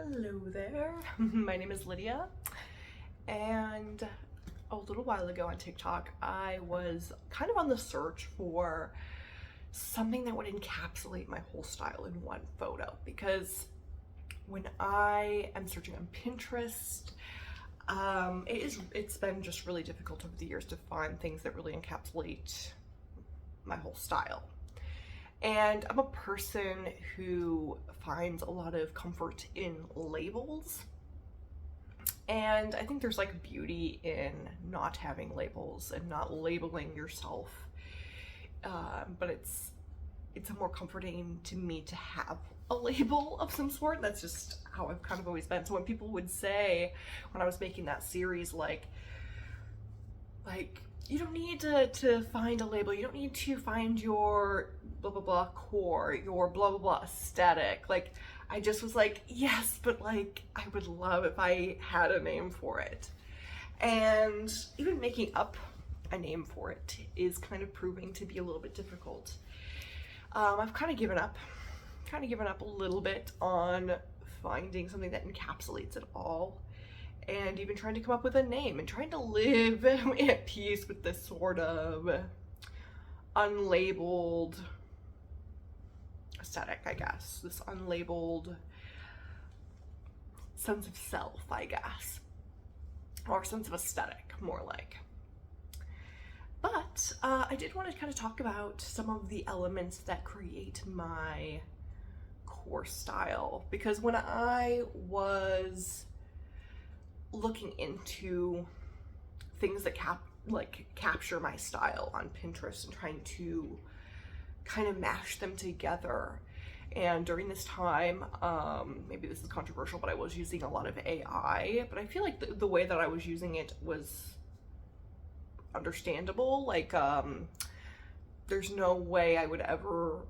Hello there, my name is Lydia, and a little while ago on TikTok, I was kind of on the search for something that would encapsulate my whole style in one photo, because when I am searching on Pinterest, it's been just really difficult over the years to find things that really encapsulate my whole style. And I'm a person who finds a lot of comfort in labels. And I think there's like beauty in not having labels and not labeling yourself. But it's more comforting to me to have a label of some sort. That's just how I've kind of always been. So when people would say, when I was making that series, like you don't need to find a label. You don't need to find your blah blah blah core, your blah blah blah aesthetic. Like, I just was like, yes, but like I would love if I had a name for it. And even making up a name for it is kind of proving to be a little bit difficult. I've kind of given up a little bit on finding something that encapsulates it all, and even trying to come up with a name and trying to live at peace with this sort of unlabeled aesthetic, I guess. This unlabeled sense of self, I guess. Or sense of aesthetic, more like. But I did want to kind of talk about some of the elements that create my core style, because when I was looking into things that capture my style on Pinterest and trying to kind of mash them together, and during this time, maybe this is controversial, but I was using a lot of AI, but I feel like the way that I was using it was understandable. Like, there's no way I would ever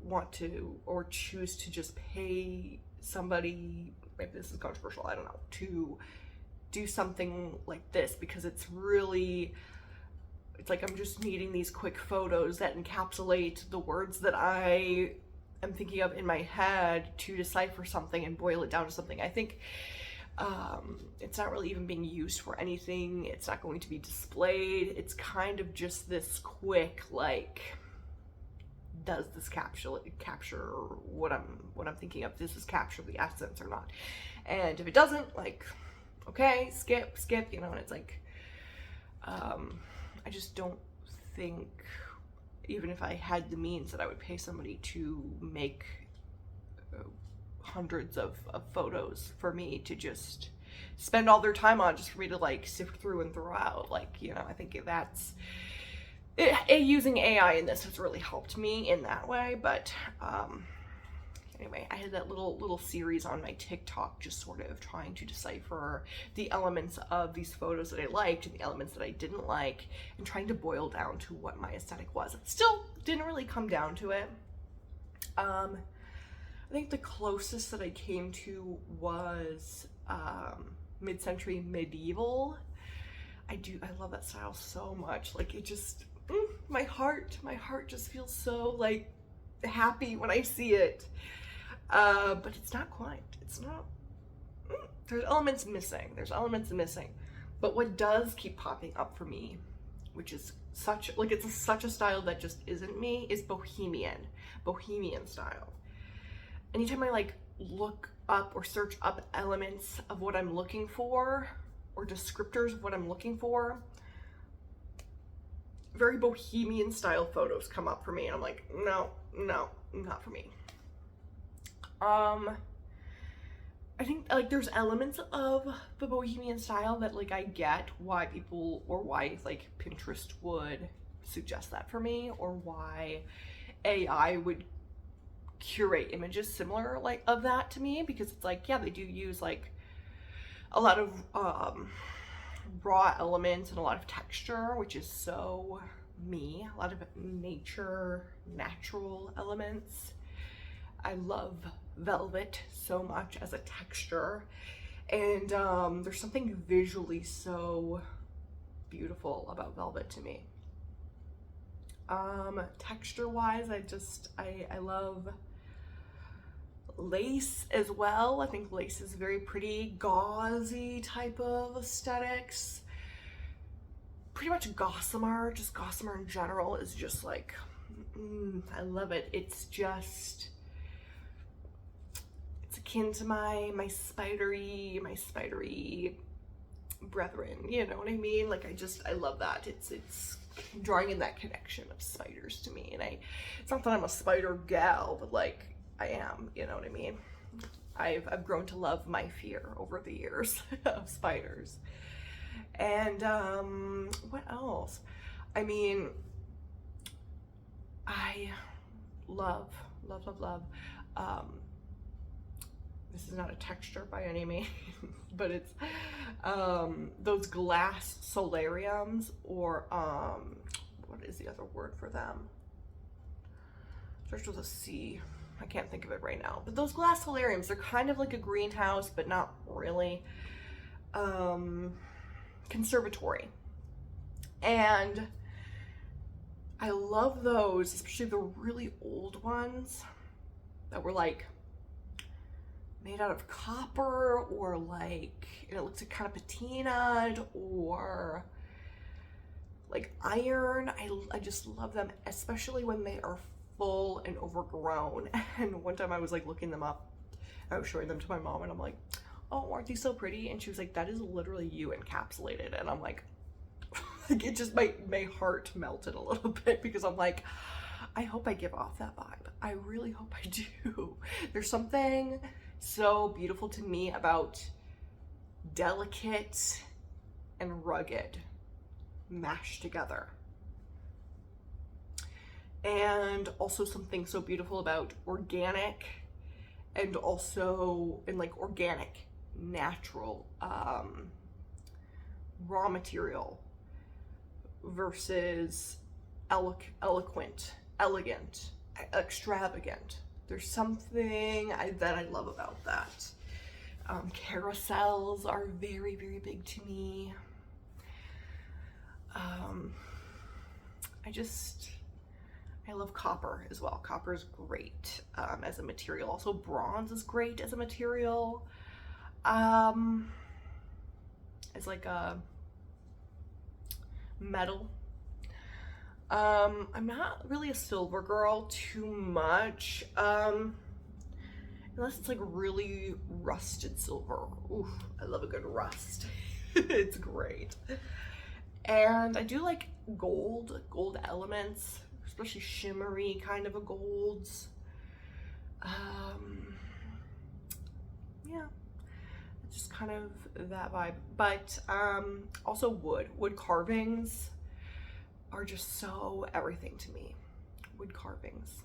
want to or choose to just pay somebody, maybe this is controversial, I don't know, to do something like this, because it's like I'm just needing these quick photos that encapsulate the words that I am thinking of in my head to decipher something and boil it down to something. I think it's not really even being used for anything. It's not going to be displayed. It's kind of just this quick, like, does this capture what I'm thinking of? Does this capture the essence or not? And if it doesn't, like, okay, skip, and it's like, I just don't think, even if I had the means, that I would pay somebody to make hundreds of photos for me to just spend all their time on, just for me to like sift through and throw out. Like, I think that's using AI in this has really helped me in that way. But anyway, I had that little series on my TikTok, just sort of trying to decipher the elements of these photos that I liked and the elements that I didn't like, and trying to boil down to what my aesthetic was. It still didn't really come down to it. I think the closest that I came to was mid-century medieval. I love that style so much. Like, it just, my heart just feels so like happy when I see it. But it's not quite. It's not. There's elements missing. But what does keep popping up for me, which is such a style that just isn't me, is bohemian style. Anytime I like look up or search up elements of what I'm looking for, or descriptors of what I'm looking for, very bohemian style photos come up for me, and I'm like, no, not for me. I think like there's elements of the bohemian style that like I get why people, or why like Pinterest would suggest that for me, or why AI would curate images similar like of that to me, because it's like, yeah, they do use like a lot of raw elements and a lot of texture, which is so me, a lot of natural elements. I love velvet so much as a texture, and there's something visually so beautiful about velvet to me. Texture wise, I love lace as well. I think lace is very pretty, gauzy type of aesthetics. Pretty much gossamer, just gossamer in general is just like, I love it. It's just, it's akin to my spidery brethren, you know what I mean? Like I love that. It's drawing in that connection of spiders to me. And it's not that I'm a spider gal, but like I am, you know what I mean? I've grown to love my fear over the years of spiders. And what else? I mean, I love. This is not a texture by any means, but it's those glass solariums, or what is the other word for them? Starts with a C. I can't think of it right now. But those glass solariums, they're kind of like a greenhouse, but not really. Conservatory. And I love those, especially the really old ones that were like made out of copper, or like, and it looks like kind of patinaed, or like iron. I just love them, especially when they are full and overgrown. And one time I was like looking them up, I was showing them to my mom, and I'm like, oh, aren't these so pretty? And she was like, that is literally you encapsulated. And I'm like, it just, my heart melted a little bit, because I'm like, I hope I give off that vibe. I really hope I do. There's something so beautiful to me about delicate and rugged mashed together. And also something so beautiful about organic, and also in like organic, natural raw material versus elegant, extravagant. There's something that I love about that. Carousels are very, very big to me. I love copper as well. Copper is great as a material. Also, bronze is great as a material. It's like a metal. I'm not really a silver girl too much, unless it's like really rusted silver. Oof, I love a good rust. It's great. And I do like gold elements, especially shimmery kind of a golds. Yeah, it's just kind of that vibe. But also wood carvings are just so everything to me. Wood carvings,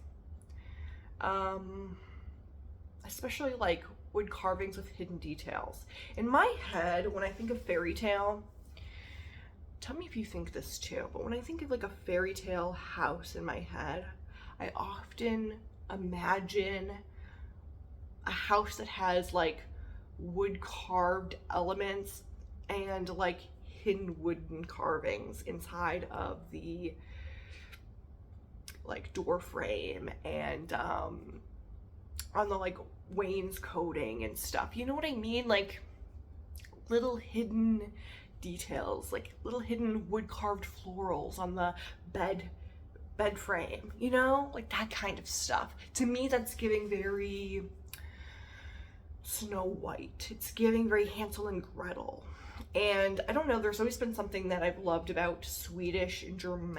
especially like wood carvings with hidden details. In my head, when I think of fairy tale, tell me if you think this too, but when I think of like a fairy tale house in my head, I often imagine a house that has like wood carved elements and like hidden wooden carvings inside of the like door frame, and on the like wainscoting and stuff. You know what I mean? Like little hidden details, like little hidden wood carved florals on the bed frame, you know, like that kind of stuff. To me, that's giving very Snow White. It's giving very Hansel and Gretel. And I don't know, there's always been something that I've loved about Swedish and German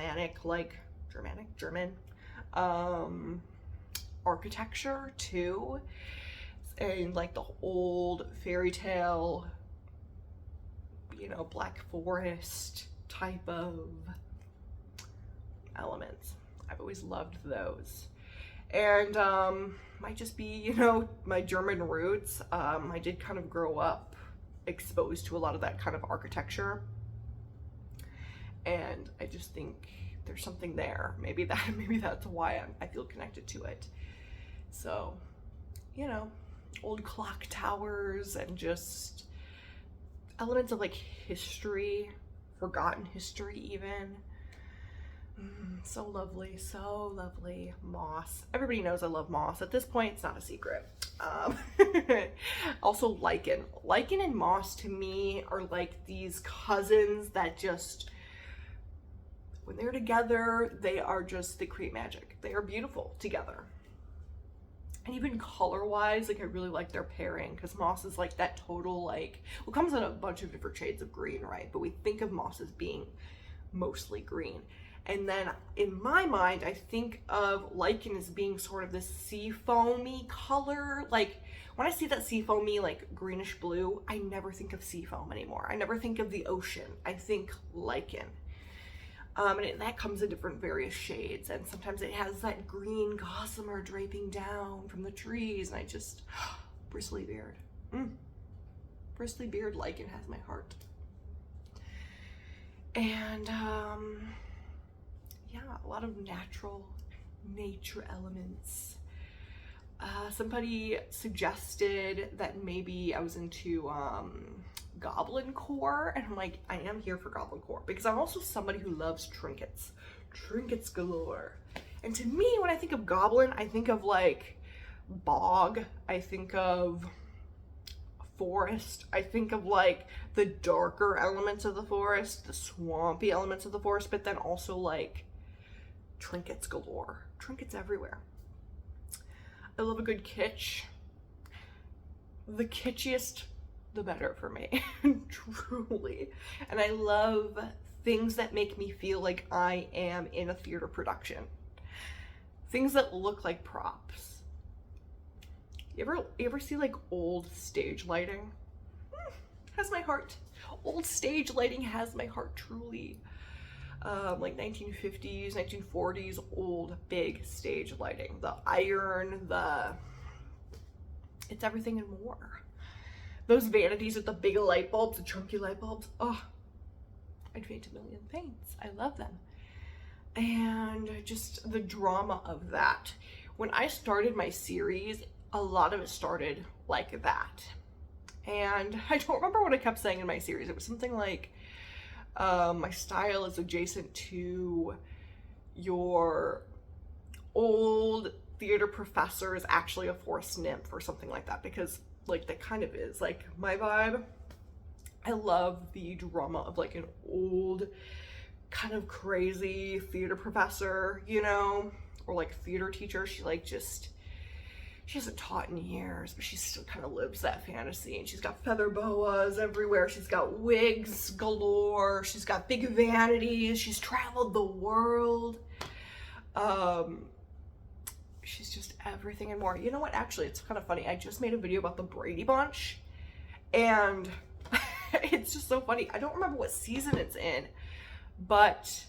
architecture too, and like the old fairy tale, you know, Black Forest type of elements. I've always loved those. And might just be, you know, my German roots. I did kind of grow up exposed to a lot of that kind of architecture, and I just think there's something there. Maybe that's why I feel connected to it. So, you know, old clock towers and just elements of like history, forgotten history even. So lovely, so lovely. Moss. Everybody knows I love moss. At this point, it's not a secret. Um, also lichen. Lichen and moss to me are like these cousins that just, when they're together, they create magic. They are beautiful together. And even color-wise, like I really like their pairing because moss is like that total like, well, it comes in a bunch of different shades of green, right? But we think of moss as being mostly green. And then in my mind, I think of lichen as being sort of this sea foamy color. Like when I see that sea foamy, like greenish blue, I never think of sea foam anymore. I never think of the ocean. I think lichen. That comes in different various shades. And sometimes it has that green gossamer draping down from the trees. And I just, bristly beard. Bristly beard lichen has my heart. And, yeah, a lot of nature elements. Somebody suggested that maybe I was into goblin core, and I'm like, I am here for goblin core because I'm also somebody who loves trinkets galore. And to me, when I think of goblin, I think of like bog, I think of forest, I think of like the darker elements of the forest, the swampy elements of the forest, but then also like trinkets galore, trinkets everywhere. I love a good kitsch. The kitschiest, the better for me, truly. And I love things that make me feel like I am in a theater production. Things that look like props. You ever see like old stage lighting? Has my heart. Old stage lighting has my heart, truly. Like 1950s, 1940s, old big stage lighting. The iron, it's everything and more. Those vanities with the big light bulbs, the chunky light bulbs, oh, I'd faint a million faints. I love them. And just the drama of that. When I started my series, a lot of it started like that. And I don't remember what I kept saying in my series. It was something like, my style is adjacent to your old theater professor is actually a forest nymph or something like that, because like that kind of is like my vibe. I love the drama of like an old kind of crazy theater professor, you know, or like theater teacher. She hasn't taught in years, but she still kind of lives that fantasy. And she's got feather boas everywhere. She's got wigs galore. She's got big vanities. She's traveled the world. She's just everything and more. You know what? Actually, it's kind of funny. I just made a video about the Brady Bunch, and it's just so funny. I don't remember what season it's in, but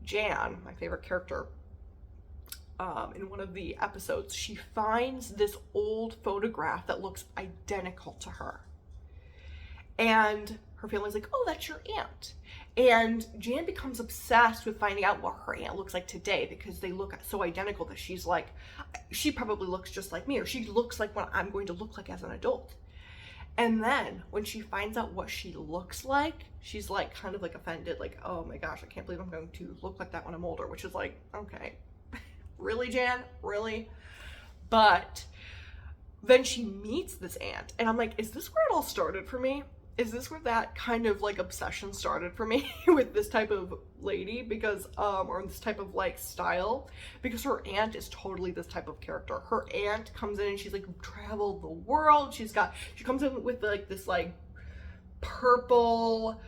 Jan, my favorite character, in one of the episodes, she finds this old photograph that looks identical to her. And her family's like, oh, that's your aunt. And Jan becomes obsessed with finding out what her aunt looks like today, because they look so identical that she's like, she probably looks just like me, or she looks like what I'm going to look like as an adult. And then when she finds out what she looks like, she's like kind of like offended, like, oh my gosh, I can't believe I'm going to look like that when I'm older, which is like, okay. Really, Jan? Really? But then she meets this aunt, and I'm like, is this where it all started for me? Is this where that kind of like obsession started for me with this type of lady? Because, or this type of like style, because her aunt is totally this type of character. Her aunt comes in and she's like traveled the world. She comes in with like this like purple,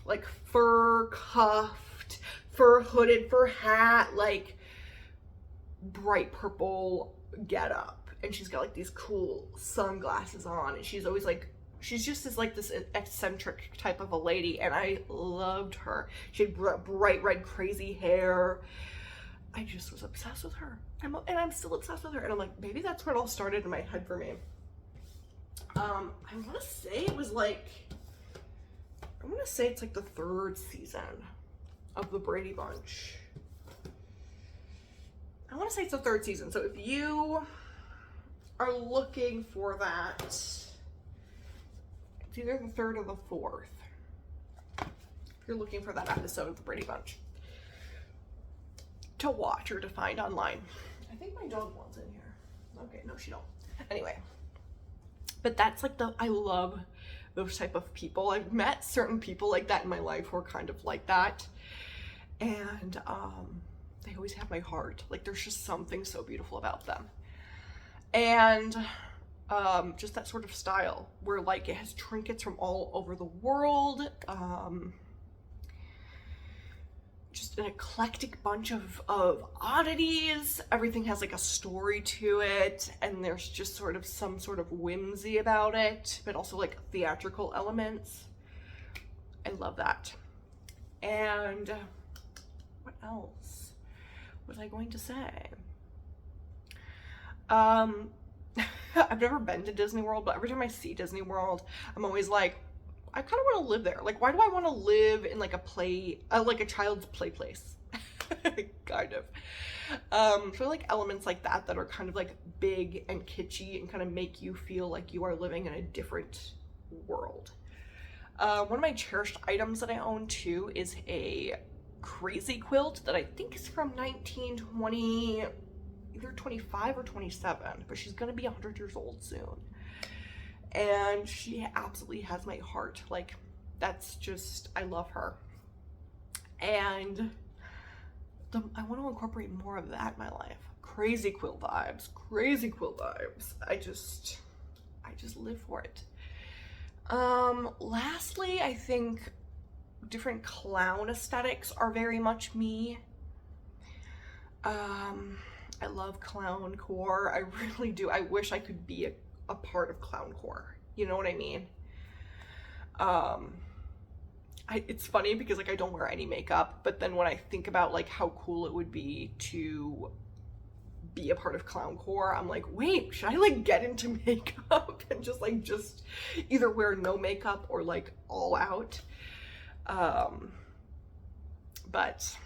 like fur cuffed, fur hooded, fur hat, like bright purple getup, and she's got like these cool sunglasses on, and she's always like, she's just this eccentric type of a lady, and I loved her. She had bright red crazy hair. I just was obsessed with her, and I'm still obsessed with her, and I'm like, maybe that's where it all started in my head for me. I want to say it was like, I want to say it's like the 3rd season of the Brady Bunch. I want to say it's the 3rd season. So if you are looking for that, it's either the 3rd or the 4th. you're looking for that episode of the Brady Bunch to watch or to find online. I think my dog wants in here. Okay, no, she don't. Anyway, but that's like I love those type of people. I've met certain people like that in my life who are kind of like that, and they always have my heart. Like, there's just something so beautiful about them, and just that sort of style where like it has trinkets from all over the world, just an eclectic bunch of oddities. Everything has like a story to it, and there's just sort of some sort of whimsy about it, but also like theatrical elements. I love that. And what else was I going to say? I've never been to Disney World, but every time I see Disney World, I'm always like, I kind of want to live there. Like, why do I want to live in like like a child's play place? Kind of. So like elements like that are kind of like big and kitschy and kind of make you feel like you are living in a different world. One of my cherished items that I own too is a crazy quilt that I think is from 1920, either 25 or 27, but she's gonna be 100 years old soon. And she absolutely has my heart. Like, that's just, I love her. And I want to incorporate more of that in my life. Crazy quilt vibes, crazy quilt vibes. I just live for it. Lastly, I think different clown aesthetics are very much me. I love clown core. I really do. I wish I could be a part of clown core. You know what I mean? It's funny because like I don't wear any makeup, but then when I think about like how cool it would be to be a part of clown core, I'm like, wait, should I like get into makeup and just either wear no makeup or like all out? But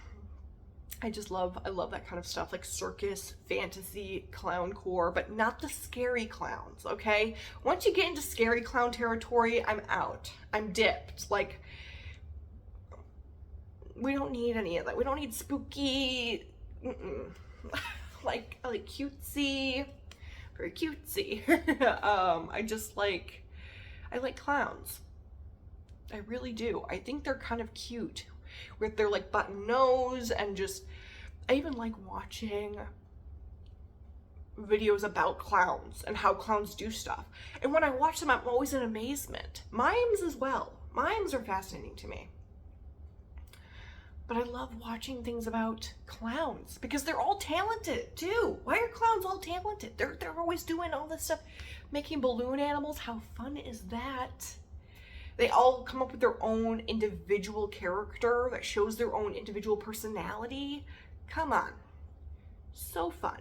I love that kind of stuff, like circus, fantasy, clown core, but not the scary clowns, okay? Once you get into scary clown territory, I'm out. I'm dipped. Like, we don't need any of that. We don't need spooky, like cutesy, very cutesy. I like clowns. I really do. I think they're kind of cute with their like button nose, and just, I even like watching videos about clowns and how clowns do stuff. And when I watch them, I'm always in amazement. Mimes as well. Mimes are fascinating to me. But I love watching things about clowns because they're all talented too. Why are clowns all talented? They're always doing all this stuff, making balloon animals. How fun is that? They all come up with their own individual character that shows their own individual personality. Come on. So fun.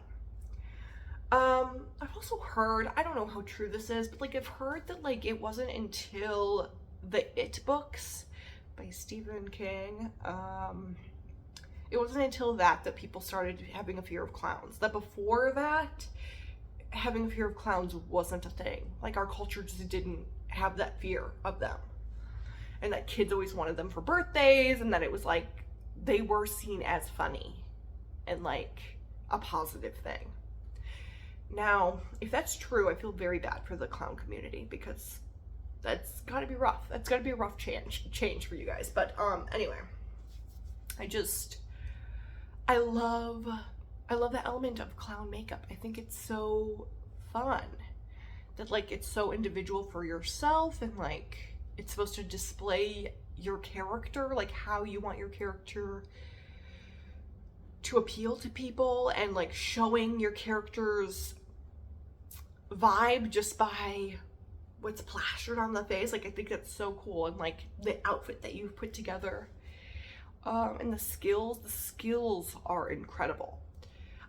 I've also heard, I don't know how true this is, but like I've heard that like it wasn't until the It books by Stephen King, it wasn't until that people started having a fear of clowns. That before that, having a fear of clowns wasn't a thing. Like, our culture just didn't have that fear of them. And that kids always wanted them for birthdays, and that it was like, they were seen as funny and like a positive thing. Now, if that's true, I feel very bad for the clown community because that's gotta be rough. That's gotta be a rough change for you guys. But anyway, I love the element of clown makeup. I think it's so fun that like it's so individual for yourself, and like it's supposed to display your character, like how you want your character to appeal to people, and like showing your character's vibe just by what's plastered on the face. Like, I think that's so cool. And like the outfit that you've put together, and the skills are incredible.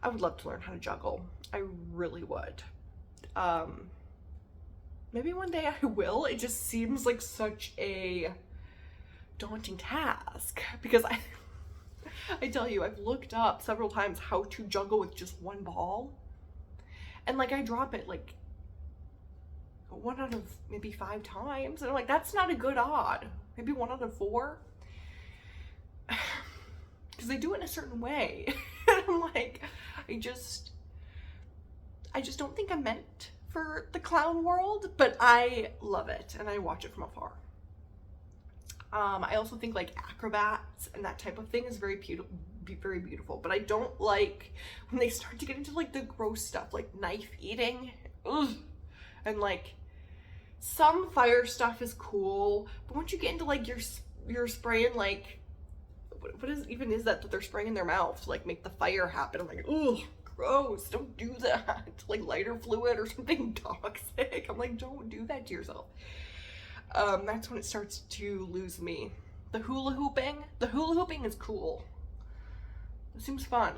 I would love to learn how to juggle. I really would. Maybe one day I will. It just seems like such a daunting task because I tell you, I've looked up several times how to juggle with just one ball, and like I drop it like 1 out of maybe 5 times, and I'm like, that's not a good odd. Maybe 1 out of 4. because they do it in a certain way. And I'm like, I just don't think I'm meant for the clown world, but I love it and I watch it from afar. I also think like acrobats and that type of thing is very beautiful, but I don't like when they start to get into like the gross stuff, like knife eating. Ugh. And like some fire stuff is cool, but once you get into like you're spraying like what is that they're spraying in their mouth to like make the fire happen? I'm like, ugh, gross, don't do that. Like lighter fluid or something toxic. I'm like, don't do that to yourself. That's when it starts to lose me. The hula hooping is cool. It seems fun.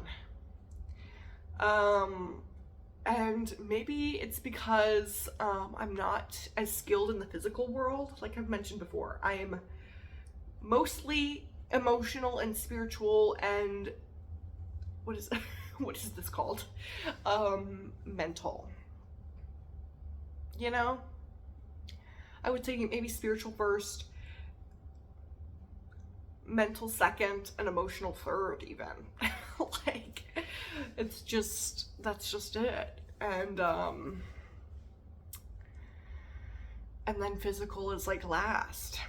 And maybe it's because I'm not as skilled in the physical world. Like I've mentioned before, I am mostly emotional and spiritual and what is this called? Mental. You know? I would say maybe spiritual first, mental second, and emotional third even. Like, that's just it. And then physical is like last.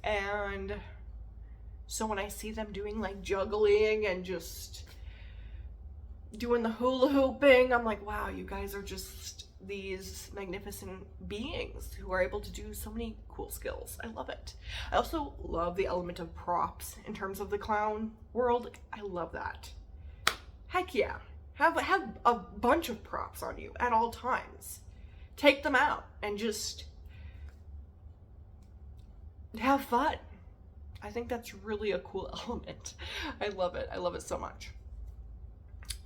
And so when I see them doing like juggling and just doing the hula hooping, I'm like, wow, you guys are just these magnificent beings who are able to do so many cool skills. I love it. I also love the element of props in terms of the clown world. I love that. Heck yeah. Have a bunch of props on you at all times. Take them out and just have fun. I think that's really a cool element. I love it. I love it so much.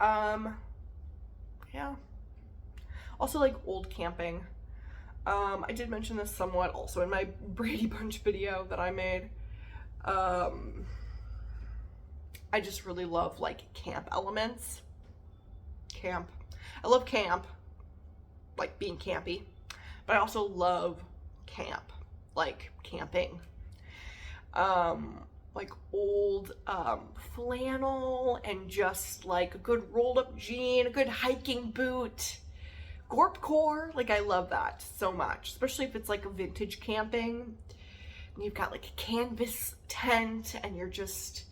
Yeah. Also like old camping. I did mention this somewhat also in my Brady Bunch video that I made. I just really love like camp elements. I love camp, like being campy, but I also love camp, like camping. Like old flannel and just like a good rolled up jean, a good hiking boot. Gorpcore, like I love that so much, especially if it's like a vintage camping and you've got like a canvas tent and you're just,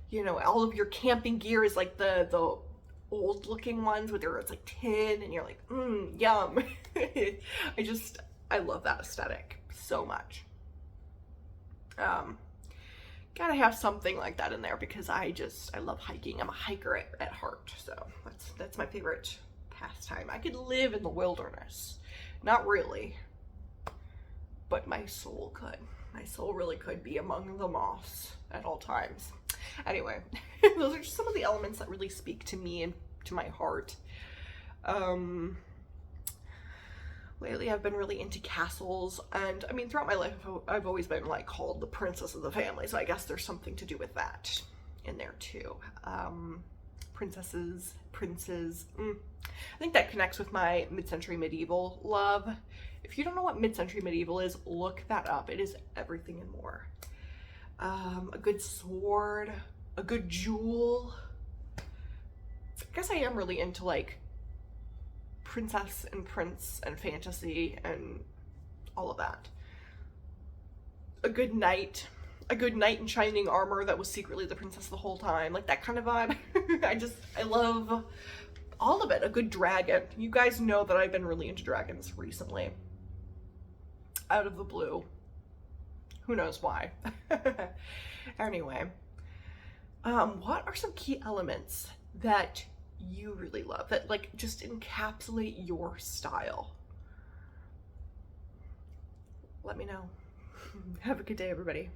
you know, all of your camping gear is like the old looking ones where it's like tin and you're like, yum. I love that aesthetic so much. Gotta have something like that in there because I love hiking. I'm a hiker at heart, so that's my favorite pastime. I could live in the wilderness. Not really, but my soul could. My soul really could be among the moss at all times. Anyway, those are just some of the elements that really speak to me and to my heart. Lately I've been really into castles, and I mean throughout my life I've always been like called the princess of the family, so I guess there's something to do with that in there too. Princes. I think that connects with my mid-century medieval love. If you don't know what mid-century medieval is, look that up. It is everything and more. A good sword, a good jewel. I guess I am really into like princess and prince and fantasy and all of that. A good knight in shining armor that was secretly the princess the whole time, like that kind of vibe. I love all of it. A good dragon. You guys know that I've been really into dragons recently. Out of the blue. Who knows why. Anyway, what are some key elements that you really love that like just encapsulate your style? Let me know. Have a good day, everybody.